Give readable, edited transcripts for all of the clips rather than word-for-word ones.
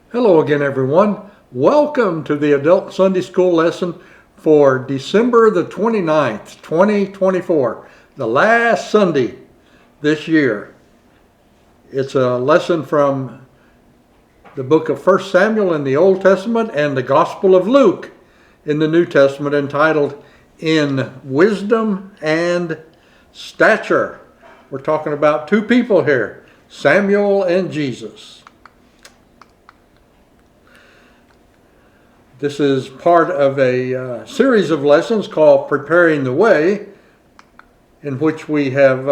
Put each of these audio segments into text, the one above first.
Hello again, everyone. Welcome to the Adult Sunday School lesson for December the 29th, 2024, the last Sunday this year. It's a lesson from the book of 1 Samuel in the Old Testament and the Gospel of Luke in the New Testament, entitled In Wisdom and Stature. We're talking about two people here, Samuel and Jesus. This is part of a series of lessons called Preparing the Way, in which we have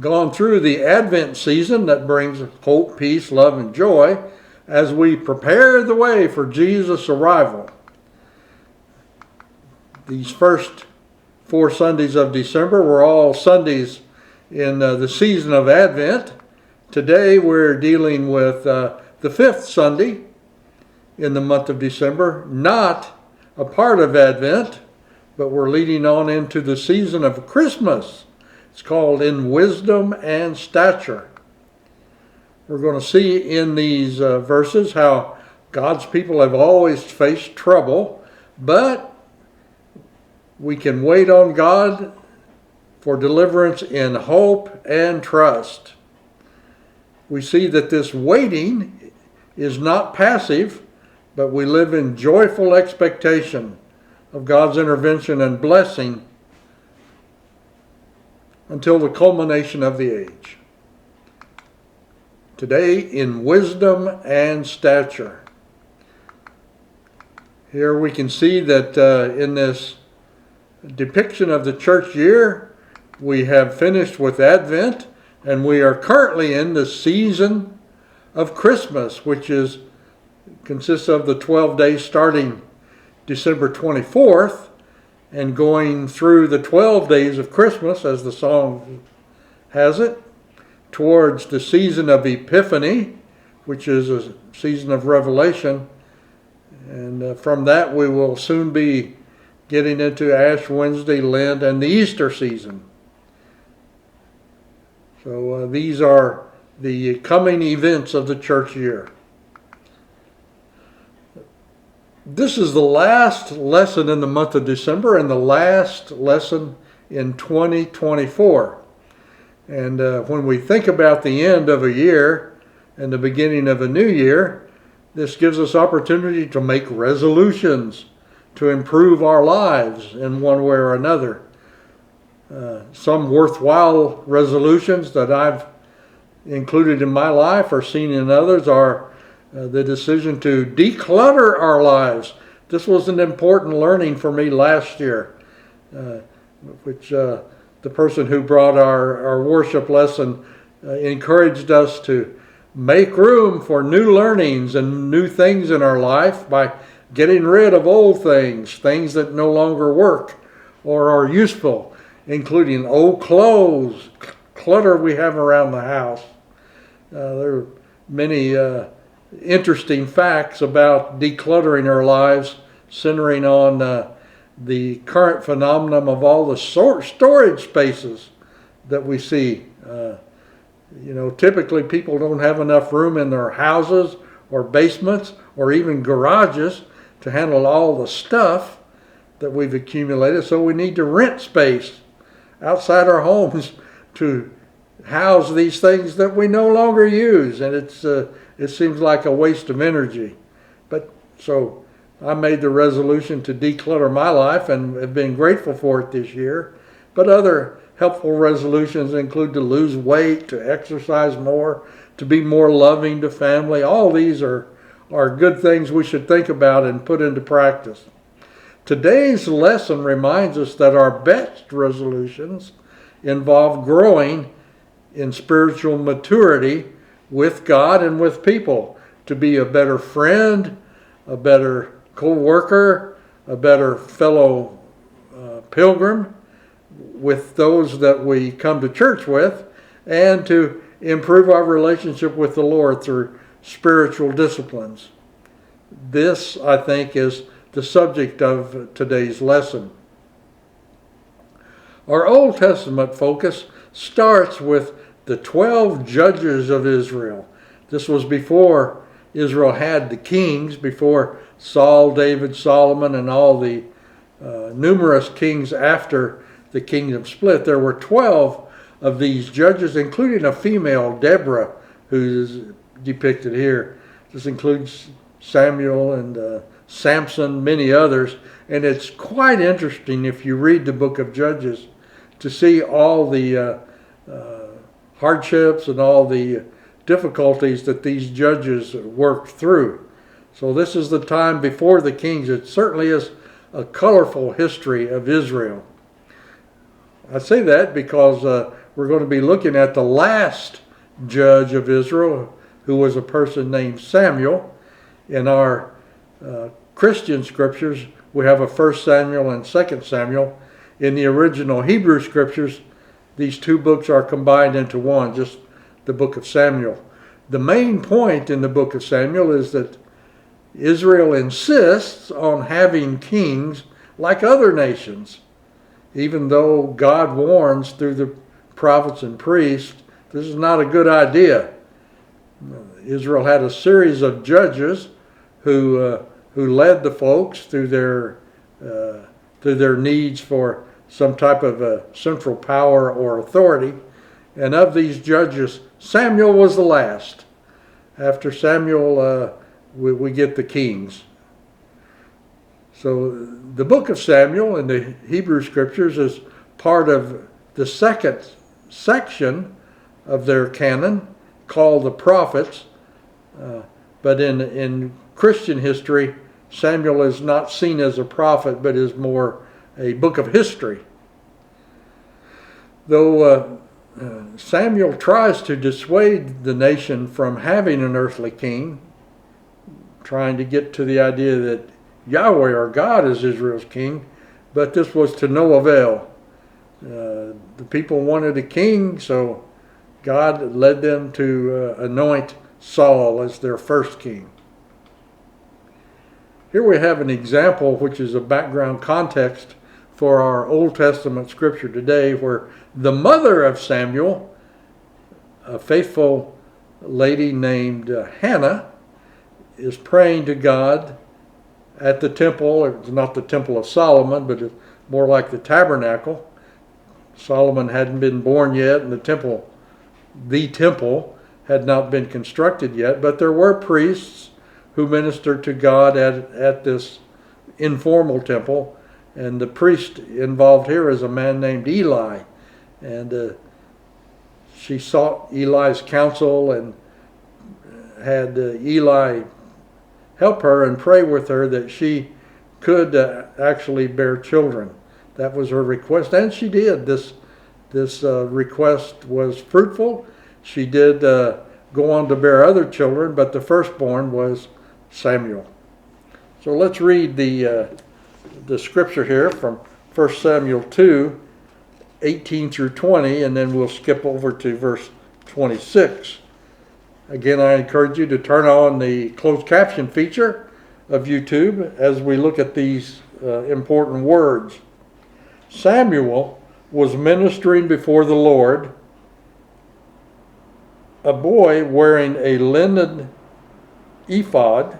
gone through the Advent season that brings hope, peace, love, and joy as we prepare the way for Jesus' arrival. These first 4 Sundays of December were all Sundays in the season of Advent. Today we're dealing with the 5th Sunday in the month of December, not a part of Advent, but we're leading on into the season of Christmas. It's called In Wisdom and Stature. We're going to see in these verses how God's people have always faced trouble, but we can wait on God for deliverance in hope and trust. We see that this waiting is not passive, but we live in joyful expectation of God's intervention and blessing until the culmination of the age. Today, in wisdom and stature. Here we can see that in this depiction of the church year, we have finished with Advent, and we are currently in the season of Christmas, which consists of the 12 days starting December 24th and going through the 12 days of Christmas, as the song has it, towards the season of Epiphany, which is a season of Revelation. And from that we will soon be getting into Ash Wednesday, Lent, and the Easter season. So these are the coming events of the church year. This is the last lesson in the month of December and the last lesson in 2024. And when we think about the end of a year and the beginning of a new year, this gives us opportunity to make resolutions to improve our lives in one way or another. Some worthwhile resolutions that I've included in my life or seen in others are the decision to declutter our lives. This was an important learning for me last year, which the person who brought our worship lesson encouraged us to make room for new learnings and new things in our life by getting rid of old things that no longer work or are useful, including old clothes, clutter we have around the house. There are many interesting facts about decluttering our lives, centering on the current phenomenon of all the storage spaces that we see. Typically people don't have enough room in their houses or basements or even garages to handle all the stuff that we've accumulated, so we need to rent space outside our homes to house these things that we no longer use, and it seems like a waste of energy. But so I made the resolution to declutter my life and have been grateful for it this year. But other helpful resolutions include to lose weight, to exercise more, to be more loving to family. All these are good things we should think about and put into practice. Today's lesson reminds us that our best resolutions involve growing in spiritual maturity with God and with people, to be a better friend, a better co-worker, a better fellow pilgrim with those that we come to church with, and to improve our relationship with the Lord through spiritual disciplines. This, I think, is the subject of today's lesson. Our Old Testament focus starts with the 12 judges of Israel. This was before Israel had the kings, before Saul, David, Solomon, and all the numerous kings after the kingdom split. There were 12 of these judges, including a female, Deborah, who is depicted here. This includes Samuel and Samson, many others. And it's quite interesting if you read the book of Judges to see all the hardships and all the difficulties that these judges worked through. So this is the time before the kings. It certainly is a colorful history of Israel. I say that because we're going to be looking at the last judge of Israel, who was a person named Samuel. In our Christian scriptures, we have a 1 Samuel and 2 Samuel. In the original Hebrew scriptures, these two books are combined into one, just the book of Samuel. The main point in the book of Samuel is that Israel insists on having kings like other nations, even though God warns through the prophets and priests, this is not a good idea. Israel had a series of judges who led the folks through their needs for some type of a central power or authority. And of these judges, Samuel was the last. After Samuel, we get the kings. So the book of Samuel in the Hebrew scriptures is part of the second section of their canon called the prophets. But in Christian history, Samuel is not seen as a prophet, but is more a book of history. Though Samuel tries to dissuade the nation from having an earthly king, trying to get to the idea that Yahweh or God is Israel's king, but this was to no avail. The people wanted a king, so God led them to anoint Saul as their first king. Here we have an example which is a background context for our Old Testament scripture today, where the mother of Samuel, a faithful lady named Hannah, is praying to God at the temple. It's not the temple of Solomon, but it's more like the tabernacle. Solomon hadn't been born yet, and the temple had not been constructed yet, but there were priests who ministered to God at this informal temple. And the priest involved here is a man named Eli. And she sought Eli's counsel and had Eli help her and pray with her that she could actually bear children. That was her request, and she did. This request was fruitful. She did go on to bear other children, but the firstborn was Samuel. So let's read the scripture here from 1 Samuel 2, 18 through 20, and then we'll skip over to verse 26. Again, I encourage you to turn on the closed caption feature of YouTube as we look at these important words. Samuel was ministering before the Lord, a boy wearing a linen ephod.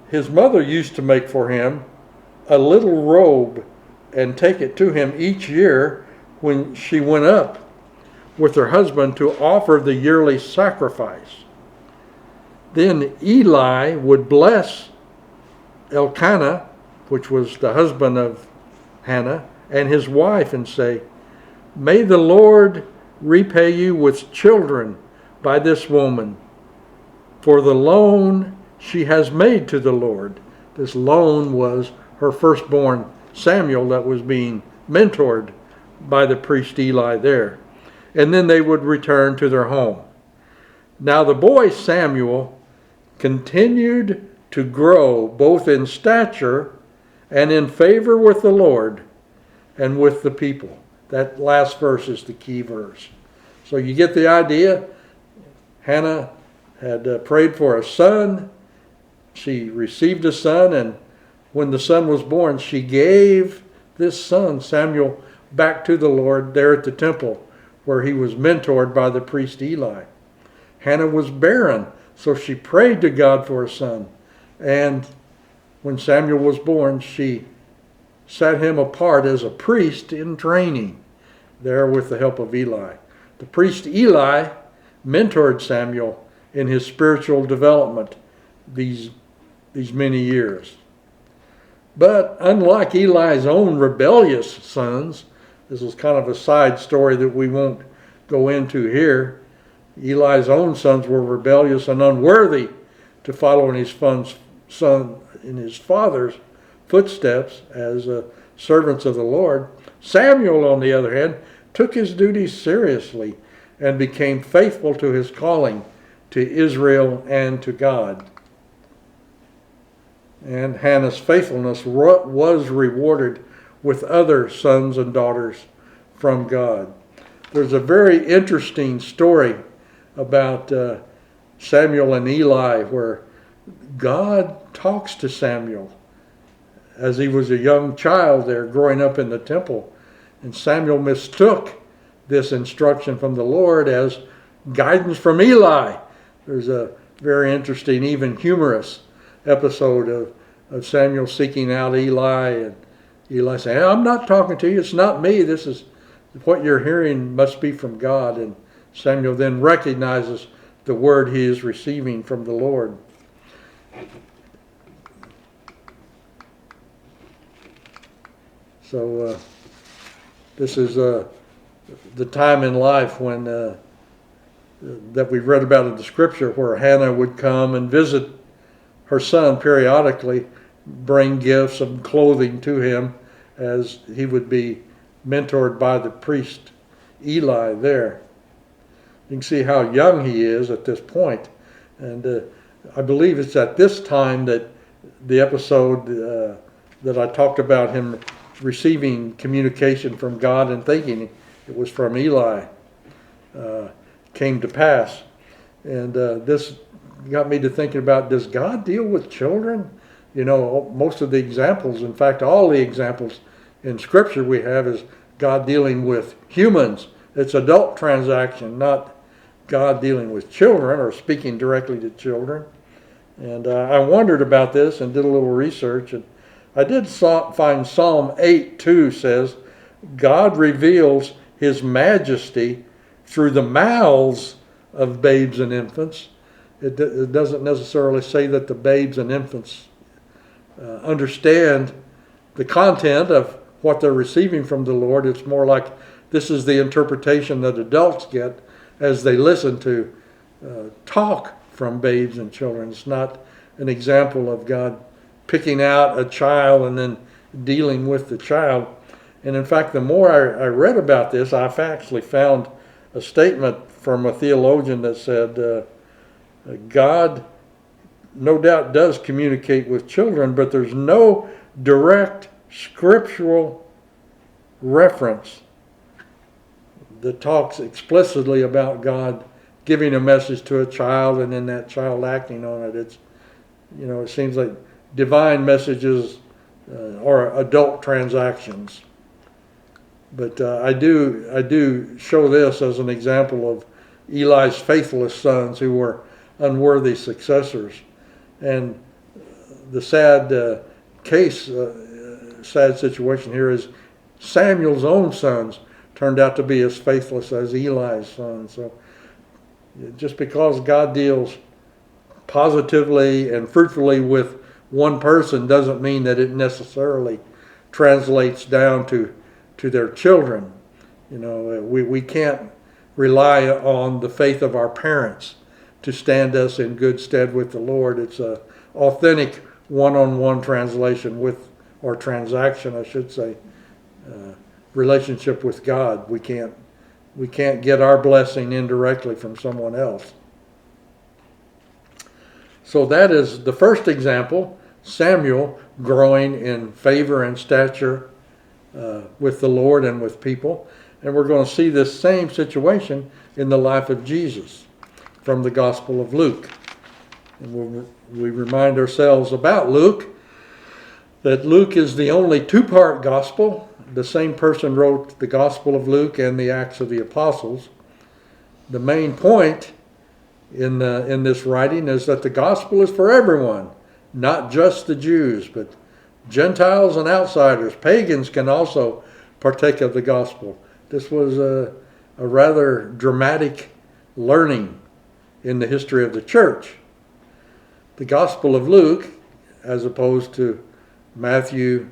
His mother used to make for him a little robe and take it to him each year when she went up with her husband to offer the yearly sacrifice. Then Eli would bless Elkanah, which was the husband of Hannah, and his wife, and say, "May the Lord repay you with children by this woman, for the loan she has made to the Lord." This loan was her firstborn Samuel that was being mentored by the priest Eli there. And then they would return to their home. Now the boy Samuel continued to grow both in stature and in favor with the Lord and with the people. That last verse is the key verse. So you get the idea. Hannah had prayed for a son. She received a son, and when the son was born, she gave this son, Samuel, back to the Lord there at the temple, where he was mentored by the priest Eli. Hannah was barren, so she prayed to God for a son. And when Samuel was born, she set him apart as a priest in training, there with the help of Eli. The priest Eli mentored Samuel in his spiritual development these many years. But unlike Eli's own rebellious sons, this is kind of a side story that we won't go into here. Eli's own sons were rebellious and unworthy to follow in his father's footsteps as servants of the Lord. Samuel, on the other hand, took his duties seriously and became faithful to his calling to Israel and to God. And Hannah's faithfulness was rewarded with other sons and daughters from God. There's a very interesting story about Samuel and Eli where God talks to Samuel as he was a young child there growing up in the temple. And Samuel mistook this instruction from the Lord as guidance from Eli. There's a very interesting, even humorous episode of Samuel seeking out Eli, and Eli saying, I'm not talking to you, it's not me, this is what you're hearing must be from God. And Samuel then recognizes the word he is receiving from the Lord. So this is the time in life when that we've read about in the scripture where Hannah would come and visit her son periodically, bring gifts and clothing to him as he would be mentored by the priest Eli there. You can see how young he is at this point. And I believe it's at this time that the episode that I talked about him receiving communication from God and thinking it was from Eli came to pass. And this got me to thinking about, does God deal with children? You know, most of the examples, in fact, all the examples in Scripture we have is God dealing with humans. It's adult transaction, not God dealing with children or speaking directly to children. And I wondered about this and did a little research. And I did find Psalm 8:2 says, God reveals his majesty through the mouths of babes and infants. It doesn't necessarily say that the babes and infants understand the content of what they're receiving from the Lord. It's more like this is the interpretation that adults get as they listen to talk from babes and children. It's not an example of God picking out a child and then dealing with the child. And in fact, the more I read about this, I've actually found a statement from a theologian that said, God no doubt does communicate with children, but there's no direct scriptural reference that talks explicitly about God giving a message to a child and then that child acting on it. It's, you know, it seems like divine messages are adult transactions. But I do show this as an example of Eli's faithless sons who were unworthy successors. And the sad sad situation here is Samuel's own sons turned out to be as faithless as Eli's sons. So just because God deals positively and fruitfully with one person doesn't mean that it necessarily translates down to their children. You know, we can't rely on the faith of our parents to stand us in good stead with the Lord. It's an authentic one-on-one translation with, or transaction, I should say, relationship with God. We can't get our blessing indirectly from someone else. So that is the first example, Samuel growing in favor and stature with the Lord and with people. And we're going to see this same situation in the life of Jesus from the Gospel of Luke. And we remind ourselves about Luke, that Luke is the only two-part gospel. the same person wrote the Gospel of Luke and the Acts of the Apostles. The main point in this writing is that the gospel is for everyone, not just the Jews, but Gentiles and outsiders. Pagans can also partake of the gospel. This was a rather dramatic learning in the history of the church. The Gospel of Luke, as opposed to Matthew,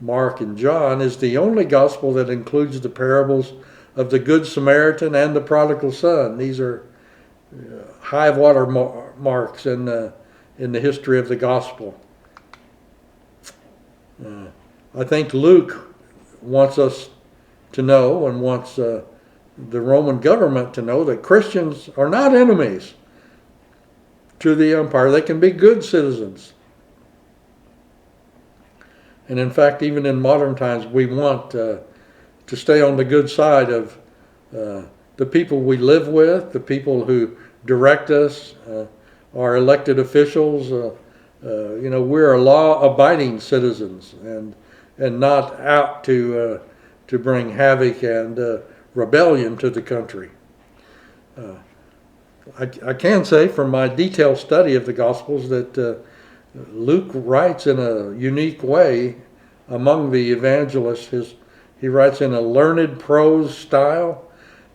Mark, and John, is the only gospel that includes the parables of the Good Samaritan and the prodigal son. These are high water marks in the history of the gospel. I think Luke wants us to know, and wants the Roman government to know, that Christians are not enemies to the empire. They can be good citizens. And in fact, even in modern times, we want to stay on the good side of the people we live with, the people who direct us, our elected officials. We're law-abiding citizens, and not out to bring havoc and rebellion to the country. I can say from my detailed study of the Gospels that Luke writes in a unique way among the evangelists. He writes in a learned prose style.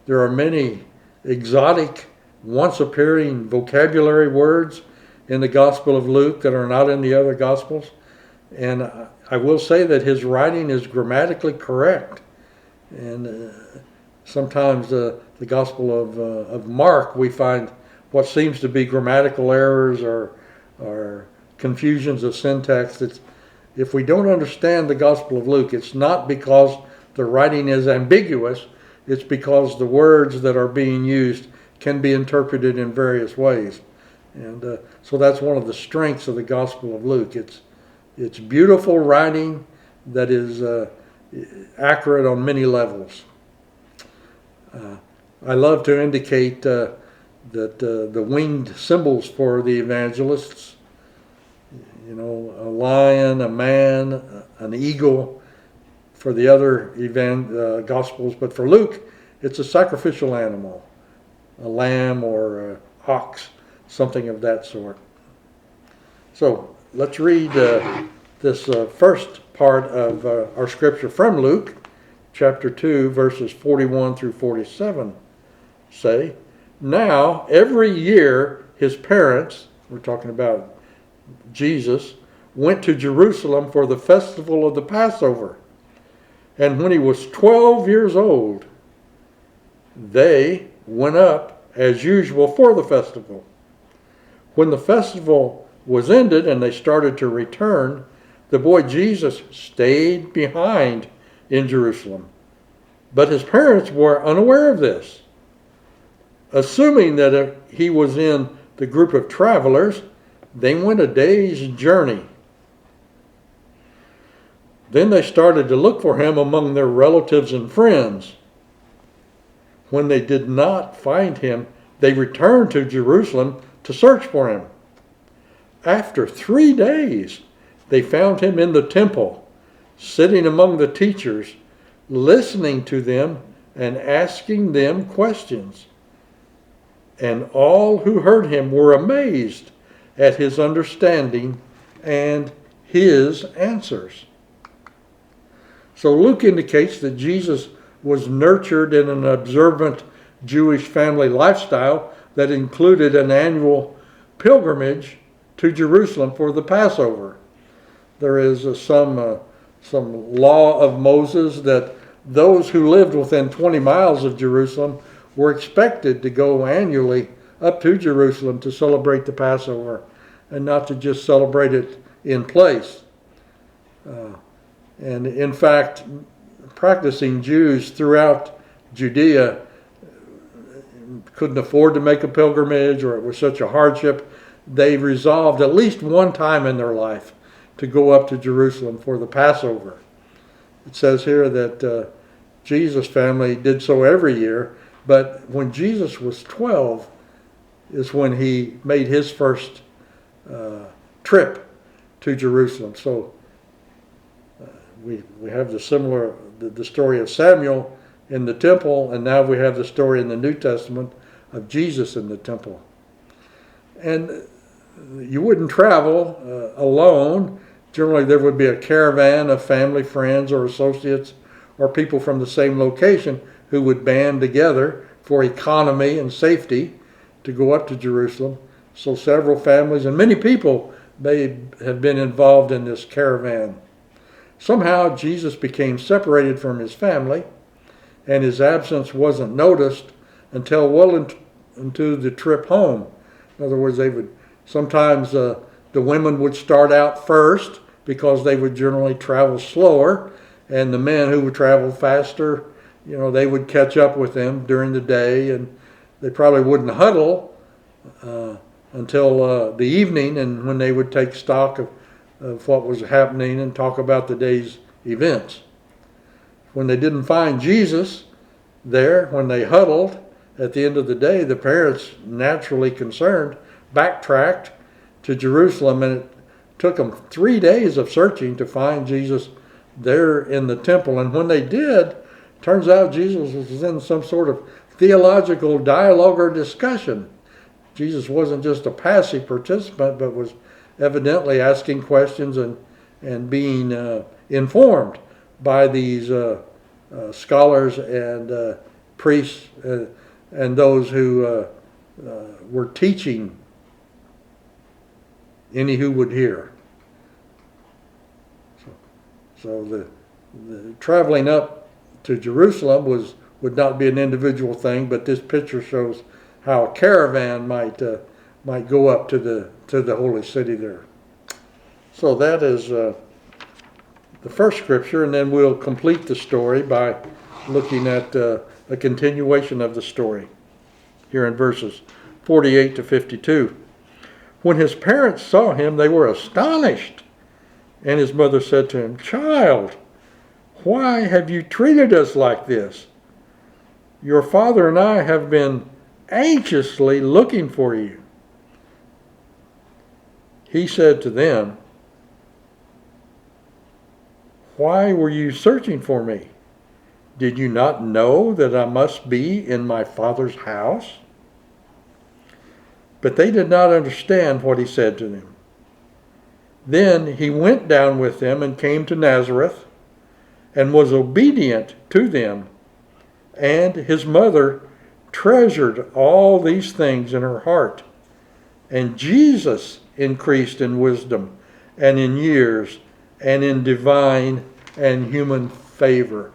There are many exotic, once-appearing vocabulary words in the Gospel of Luke that are not in the other Gospels. And I will say that his writing is grammatically correct. And sometimes the Gospel of Mark, we find what seems to be grammatical errors or confusions of syntax. If we don't understand the Gospel of Luke, it's not because the writing is ambiguous. It's because the words that are being used can be interpreted in various ways. And so that's one of the strengths of the Gospel of Luke. It's beautiful writing that is accurate on many levels. I love to indicate that the winged symbols for the evangelists, a lion, a man, an eagle, for the other Gospels, but for Luke, it's a sacrificial animal, a lamb or an ox, something of that sort. So let's read this first part of our scripture from Luke, chapter 2, verses 41 through 47 say, "Now every year his parents," we're talking about Jesus, "went to Jerusalem for the festival of the Passover. And when he was 12 years old, they went up as usual for the festival. When the festival was ended and they started to return, the boy Jesus stayed behind in Jerusalem. But his parents were unaware of this. Assuming that he was in the group of travelers, they went a day's journey. Then they started to look for him among their relatives and friends. When they did not find him, they returned to Jerusalem to search for him. After 3 days, they found him in the temple, sitting among the teachers, listening to them and asking them questions. And all who heard him were amazed at his understanding and his answers." So Luke indicates that Jesus was nurtured in an observant Jewish family lifestyle that included an annual pilgrimage to Jerusalem for the Passover. There is some law of Moses that those who lived within 20 miles of Jerusalem were expected to go annually up to Jerusalem to celebrate the Passover, and not to just celebrate it in place. And in fact, practicing Jews throughout Judea couldn't afford to make a pilgrimage, or it was such a hardship. They resolved at least one time in their life to go up to Jerusalem for the Passover. It says here that Jesus' family did so every year, but when Jesus was 12 is when he made his first trip to Jerusalem. So we have the the story of Samuel in the temple, and now we have the story in the New Testament of Jesus in the temple. And you wouldn't travel alone. Generally, there would be a caravan of family, friends, or associates, or people from the same location who would band together for economy and safety to go up to Jerusalem. So several families and many people may have been involved in this caravan. Somehow Jesus became separated from his family, and his absence wasn't noticed until well into the trip home. In other words, they would sometimes the women would start out first because they would generally travel slower, and the men who would travel faster, they would catch up with them during the day, and they probably wouldn't huddle until the evening, and when they would take stock of what was happening and talk about the day's events. When they didn't find Jesus there, when they huddled at the end of the day, the parents, naturally concerned, backtracked to Jerusalem, and it took them 3 days of searching to find Jesus there in the temple. And when they did, turns out Jesus was in some sort of theological dialogue or discussion. Jesus wasn't just a passive participant, but was evidently asking questions and being informed by these scholars and priests and those who were teaching any who would hear. So the traveling up to Jerusalem would not be an individual thing, but this picture shows how a caravan might go up to the holy city there. So that is the first scripture, and then we'll complete the story by looking at a continuation of the story here in verses 48 to 52. When his parents saw him, they were astonished, and his mother said to him, "Child, why have you treated us like this? Your father and I have been anxiously looking for you." He said to them, "Why were you searching for me? Did you not know that I must be in my Father's house?" But they did not understand what he said to them. Then he went down with them and came to Nazareth and was obedient to them. And his mother treasured all these things in her heart. And Jesus increased in wisdom and in years and in divine and human favor.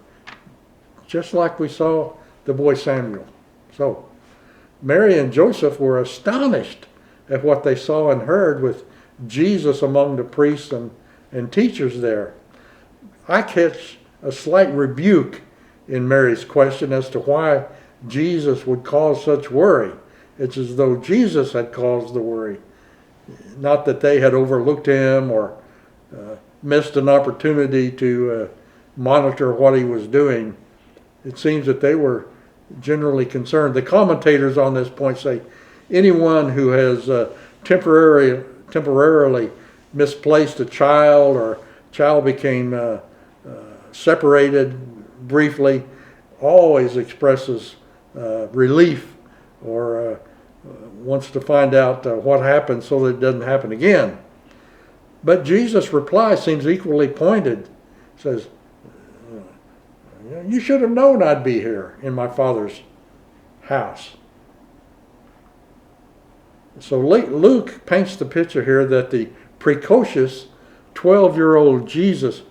Just like we saw the boy Samuel. So Mary and Joseph were astonished at what they saw and heard with Jesus among the priests and teachers there. I catch a slight rebuke in Mary's question as to why Jesus would cause such worry. It's as though Jesus had caused the worry. Not that they had overlooked him or missed an opportunity to monitor what he was doing. It seems that they were generally concerned. The commentators on this point say anyone who has temporarily misplaced a child, or child became separated briefly, always expresses relief or wants to find out what happened so that it doesn't happen again. But Jesus' reply seems equally pointed. He says, "You should have known I'd be here in my Father's house." So Luke paints the picture here that the precocious 12-year-old Jesus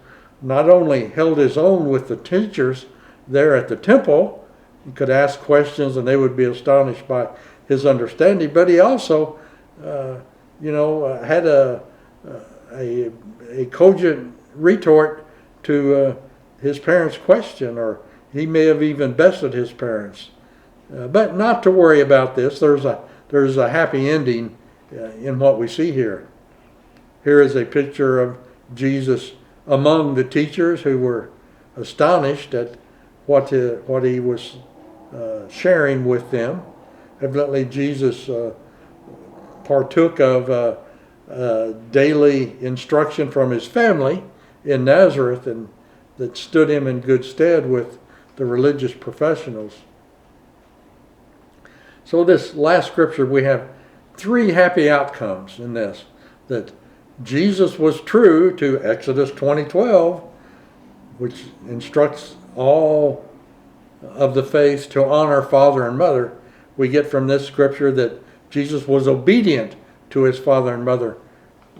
not only held his own with the teachers there at the temple, he could ask questions and they would be astonished by his understanding, but he also, had a cogent retort to his parents' question, or he may have even bested his parents. But not to worry about this. There's a happy ending in what we see here. Here is a picture of Jesus among the teachers who were astonished at what he was sharing with them. Evidently, Jesus partook of daily instruction from his family in Nazareth, and that stood him in good stead with the religious professionals. So this last scripture, we have three happy outcomes in this. That Jesus was true to Exodus 20:12, which instructs all of the faith to honor father and mother. We get from this scripture that Jesus was obedient to his father and mother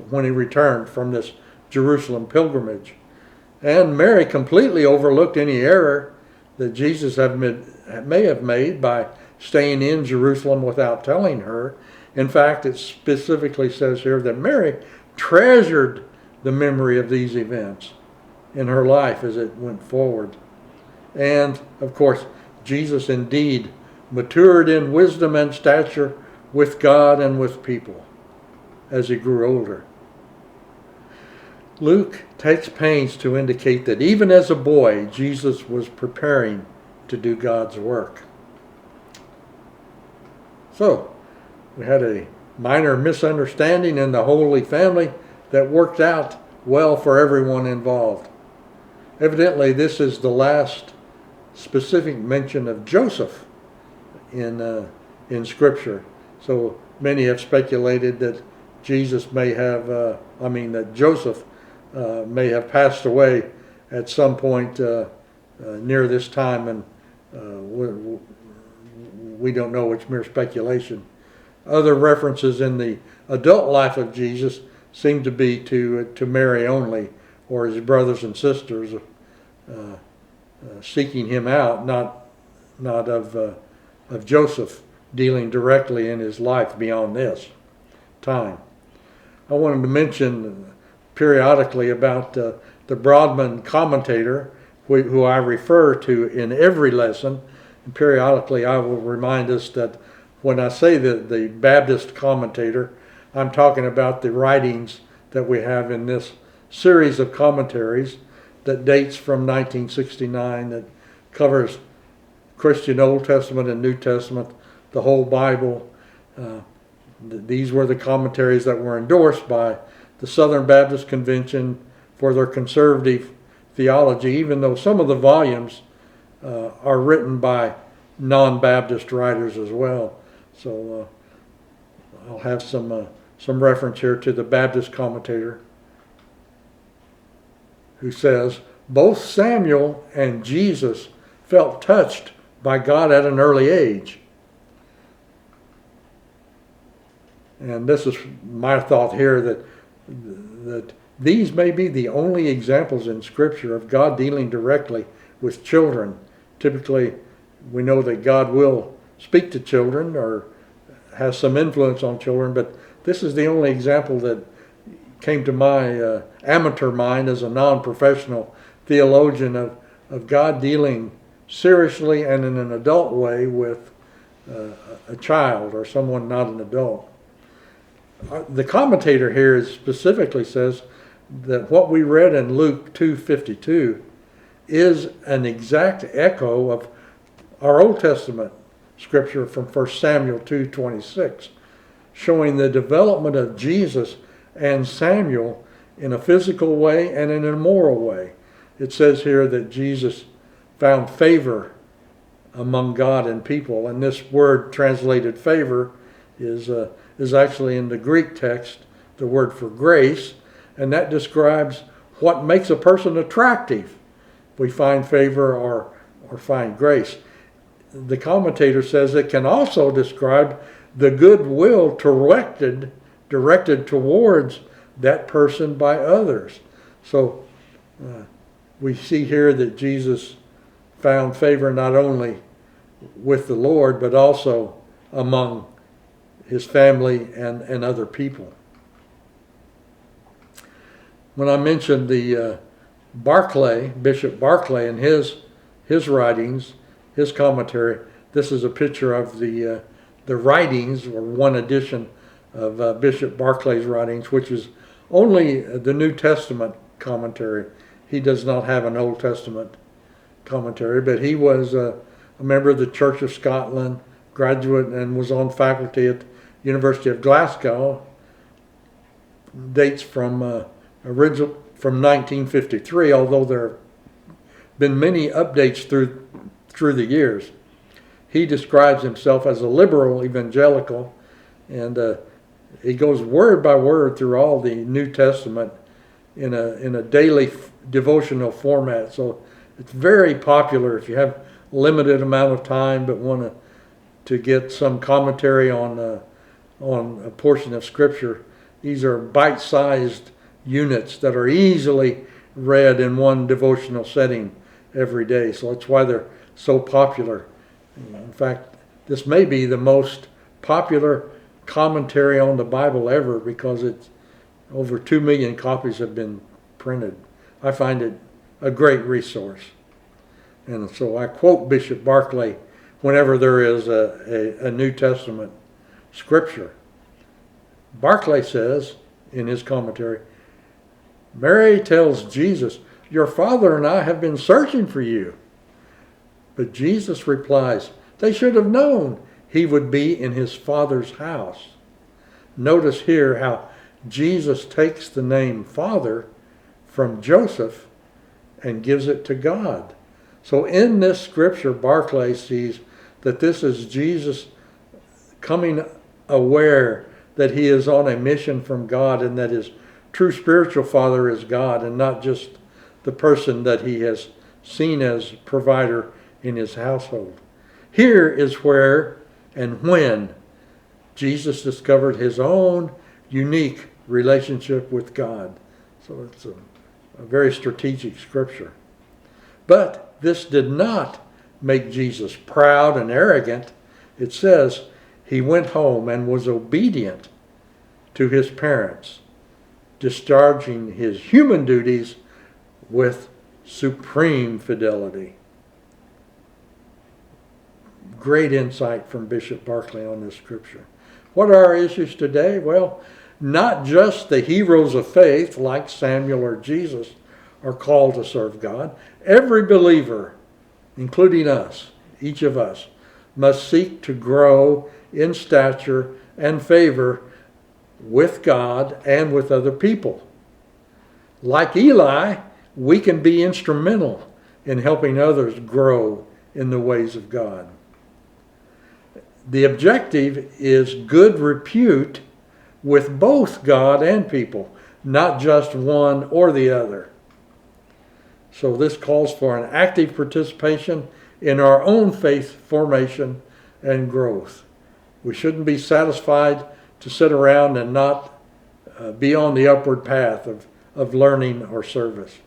when he returned from this Jerusalem pilgrimage. And Mary completely overlooked any error that Jesus may have made by staying in Jerusalem without telling her. In fact, it specifically says here that Mary treasured the memory of these events in her life as it went forward. And, of course, Jesus indeed matured in wisdom and stature with God and with people as he grew older. Luke takes pains to indicate that even as a boy, Jesus was preparing to do God's work. So, we had a minor misunderstanding in the Holy Family that worked out well for everyone involved. Evidently, this is the last specific mention of Joseph in Scripture. So many have speculated that Joseph may have passed away at some point near this time, and we don't know. It's mere speculation. Other references in the adult life of Jesus seem to be to Mary only, or his brothers and sisters seeking him out, not of Joseph dealing directly in his life beyond this time. I wanted to mention periodically about the Broadman commentator, who I refer to in every lesson. And periodically I will remind us that when I say the Baptist commentator, I'm talking about the writings that we have in this series of commentaries that dates from 1969, that covers Christian Old Testament and New Testament, the whole Bible. These were the commentaries that were endorsed by the Southern Baptist Convention for their conservative theology, even though some of the volumes are written by non-Baptist writers as well. So I'll have some reference here to the Baptist commentator, who says, both Samuel and Jesus felt touched by God at an early age. And this is my thought here, that these may be the only examples in Scripture of God dealing directly with children. Typically, we know that God will speak to children or has some influence on children, but this is the only example that came to my amateur mind as a non-professional theologian of God dealing seriously and in an adult way with a child or someone not an adult. The commentator here specifically says that what we read in Luke 2:52 is an exact echo of our Old Testament scripture from 1 Samuel 2:26, showing the development of Jesus and Samuel in a physical way and in a moral way. It says here that Jesus found favor among God and people, and this word translated favor is actually in the Greek text the word for grace, and that describes what makes a person attractive. We find favor or find grace. The commentator says it can also describe the goodwill directed towards that person by others. So we see here that Jesus found favor not only with the Lord, but also among his family and other people. When I mentioned the Bishop Barclay and his writings, his commentary, this is a picture of the writings, or one edition of Bishop Barclay's writings, which is only the New Testament commentary. He does not have an Old Testament commentary, but he was a member of the Church of Scotland, graduate, and was on faculty at University of Glasgow. Dates from 1953, although there are been many updates through the years. He describes himself as a liberal evangelical, and he goes word by word through all the New Testament in a daily devotional format. So it's very popular if you have limited amount of time but want to get some commentary on a portion of Scripture. These are bite-sized units that are easily read in one devotional setting every day. So that's why they're so popular. In fact, this may be the most popular commentary on the Bible ever, because it's over 2 million copies have been printed. I find it a great resource. And so I quote Bishop Barclay whenever there is a New Testament scripture. Barclay says in his commentary, Mary tells Jesus, "Your father and I have been searching for you." But Jesus replies, "They should have known he would be in his Father's house." Notice here how Jesus takes the name Father from Joseph and gives it to God. So in this scripture, Barclay sees that this is Jesus coming aware that he is on a mission from God, and that his true spiritual father is God, and not just the person that he has seen as provider in his household. Here is where and when Jesus discovered his own unique relationship with God. So it's a very strategic scripture. But this did not make Jesus proud and arrogant. It says he went home and was obedient to his parents, discharging his human duties with supreme fidelity. Great insight from Bishop Barclay on this scripture. What are our issues today? Well, not just the heroes of faith like Samuel or Jesus are called to serve God. Every believer, including us, each of us, must seek to grow in stature and favor with God and with other people. Like Eli, we can be instrumental in helping others grow in the ways of God. The objective is good repute with both God and people, not just one or the other. So this calls for an active participation in our own faith formation and growth. We shouldn't be satisfied to sit around and not be on the upward path of learning or service.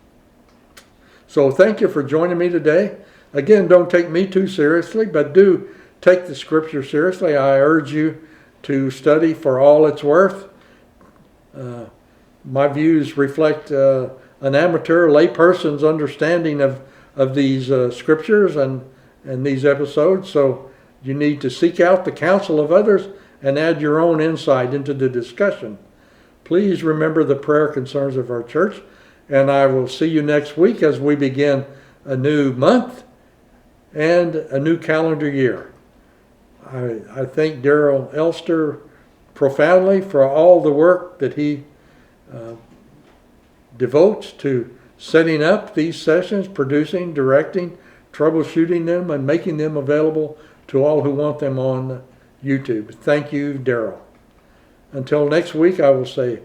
So thank you for joining me today. Again, don't take me too seriously, but do take the scripture seriously. I urge you to study for all it's worth. My views reflect an amateur layperson's understanding of these scriptures and these episodes. So you need to seek out the counsel of others and add your own insight into the discussion. Please remember the prayer concerns of our church, and I will see you next week as we begin a new month and a new calendar year. I thank Darrell Elster profoundly for all the work that he devotes to setting up these sessions, producing, directing, troubleshooting them, and making them available to all who want them on YouTube. Thank you, Darrell. Until next week, I will say